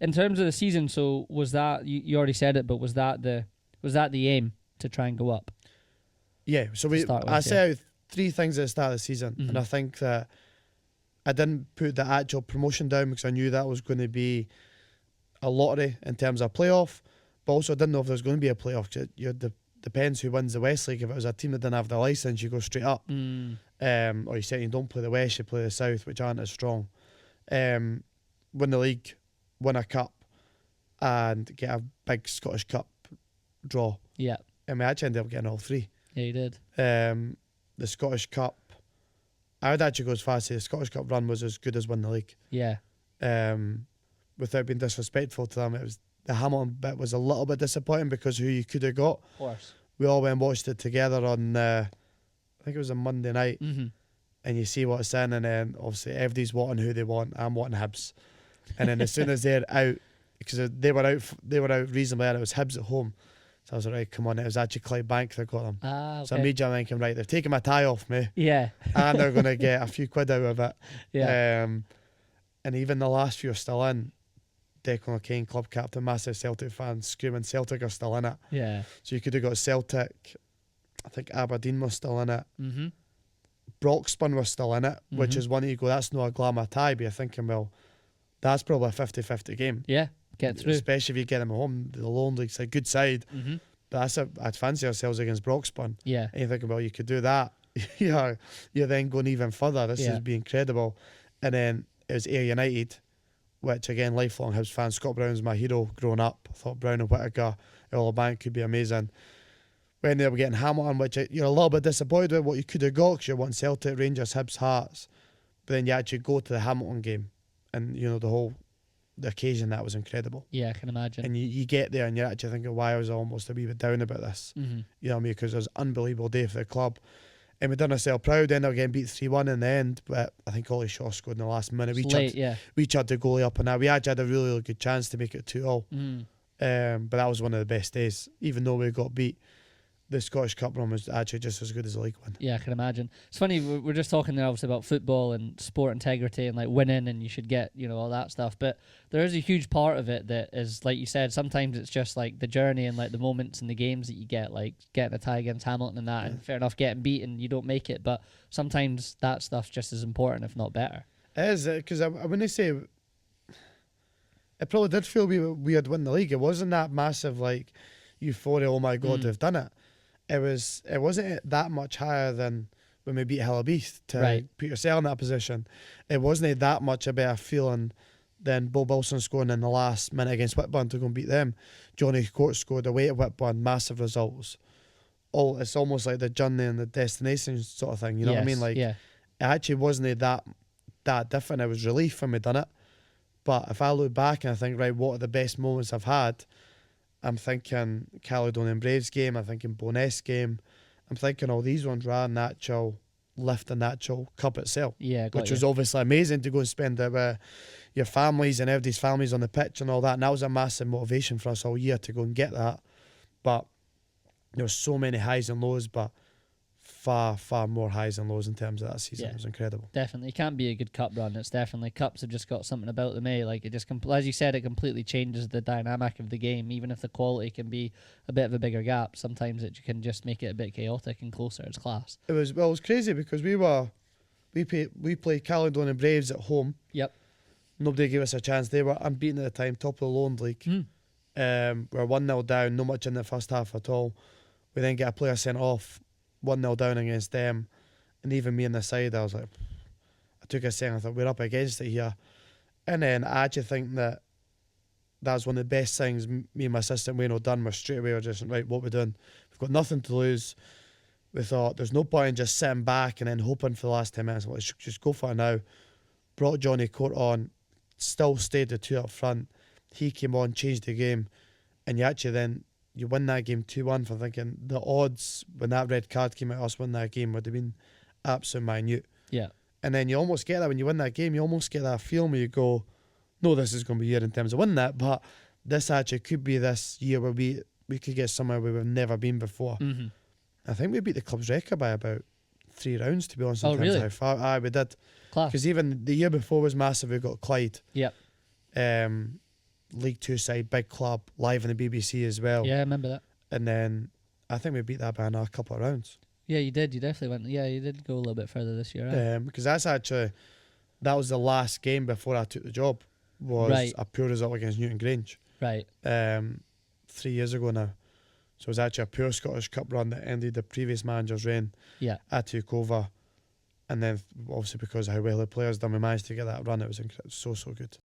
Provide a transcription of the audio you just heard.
In terms of the season, so was that you already said it, but was that the aim to try and go up? Yeah, so I set out 3 things at the start of the season, and I think that I didn't put the actual promotion down because I knew that was going to be a lottery in terms of playoff, but also I didn't know if there was going to be a playoff. Depends who wins the West League. If it was a team that didn't have the licence, you go straight up. Or you say you don't play the West, you play the South, which aren't as strong. Win the league, win a cup, and get a big Scottish Cup draw. Yeah. And we actually ended up getting all 3. Yeah, you did. The Scottish Cup, I would actually go as far as say the Scottish Cup run was as good as winning the league. Yeah. Without being disrespectful to them, it was the Hamilton bit was a little bit disappointing because who you could have got. Of course. We all went and watched it together on, I think it was a Monday night, and you see what's in, and then obviously everybody's wanting who they want. I'm wanting Hibs, and then as soon as they're out, because they were out reasonably early. It was Hibs at home. So I was like, right, come on. It was actually Clydebank that got them. Okay. So immediately I'm thinking, right, they're taking my tie off me. Yeah. And they're going to get a few quid out of it. Yeah. And even the last few are still in. Declan O'Kane, club captain, massive Celtic fans, screaming Celtic are still in it. Yeah. So you could have got Celtic. I think Aberdeen was still in it. Broxburn was still in it, which is one that you go, that's not a glamour tie, but you're thinking, well, that's probably a 50-50 game. Yeah. Get through, especially if you get them at home. The Lone League's a good side, but I'd fancy ourselves against Broxburn. Yeah, and you think, well, you could do that. You're then going even further. This would be incredible. And then it was Ayr United, which again, lifelong Hibs fan. Scott Brown's my hero growing up. I thought Brown and Whittaker, Earl Bank could be amazing. We ended up getting Hamilton, which you're a little bit disappointed with what you could have got because you want Celtic, Rangers, Hibs, Hearts, but then you actually go to the Hamilton game, and the occasion, that was incredible. Yeah, I can imagine. And you get there and you're actually thinking, why I was almost a wee bit down about this. You know what I mean? Because it was an unbelievable day for the club. And we done ourselves proud, ended up getting beat 3-1 in the end. But I think Ollie Shaw scored in the last minute. We chucked the goalie up and that. We actually had a really, really good chance to make it 2-2. But that was one of the best days. Even though we got beat, the Scottish Cup run was actually just as good as the league one. Yeah, I can imagine. It's funny, we're just talking there obviously about football and sport integrity and like winning, and you should get, all that stuff. But there is a huge part of it that is, like you said, sometimes it's just like the journey and like the moments and the games that you get, like getting a tie against Hamilton and that, and fair enough, getting beat and you don't make it. But sometimes that stuff's just as important, if not better. It is, because when they say, it probably did feel weird winning the league. It wasn't that massive like euphoria, oh my God, they've done it. It wasn't that much higher than when we beat Hillbeath to put yourself in that position. It wasn't that much a better feeling than Bo Wilson scoring in the last minute against Whitburn to go and beat them. Johnny Court scored away at Whitburn, massive results. It's almost like the journey and the destination sort of thing. You know what I mean? Like it actually wasn't that different. It was relief when we done it. But if I look back and I think, right, what are the best moments I've had? I'm thinking Caledonian Braves game, I'm thinking Bo'ness game, I'm thinking all these ones rather than the actual lift and the actual cup itself. Yeah, which was obviously amazing to go and spend it with your families and everybody's families on the pitch and all that. And that was a massive motivation for us all year to go and get that. But there were so many highs and lows, but far, far more highs and lows in terms of that season. It was incredible. Definitely. It can't be a good cup run. It's definitely, cups have just got something about them, eh? Like, it just, as you said, it completely changes the dynamic of the game. Even if the quality can be a bit of a bigger gap, sometimes it can just make it a bit chaotic and closer. It's class. It was crazy because we played Caledonian Braves at home. Yep. Nobody gave us a chance. They were unbeaten at the time, top of the Lone League. We're 1-0 down, not much in the first half at all. We then get a player sent off, 1-0 down against them, and even me on the side, I was like, I took a second, I thought, we're up against it here. And then I actually think that's one of the best things me and my assistant Wayne done, was straight away we're just, right, what we're doing, we've got nothing to lose. We thought there's no point in just sitting back and then hoping for the last 10 minutes. Let's just go for it now. Brought Johnny Court on, still stayed the two up front. He came on, changed the game, and you win that game 2-1. For thinking the odds when that red card came out, us win that game would have been absolutely minute. Yeah. And then you almost get that when you win that game, you almost get that feeling where you go, no, this is going to be here in terms of winning that, but this actually could be this year where we could get somewhere where we've never been before. I think we beat the club's record by about 3 rounds, to be honest. Oh, really? How far? We did. Class. Because even the year before was massive. We got Clyde. Yep. League Two side, big club, live on the BBC as well. Yeah, I remember that. And then I think we beat that by another couple of rounds. Yeah, you did. You definitely went. Yeah, you did go a little bit further this year. Right? Because that was the last game before I took the job. Was Right. a pure result against Newton Grange. Right. 3 years ago now. So it was actually a pure Scottish Cup run that ended the previous manager's reign. Yeah. I took over, and then obviously because of how well the players done, we managed to get that run. It was so good.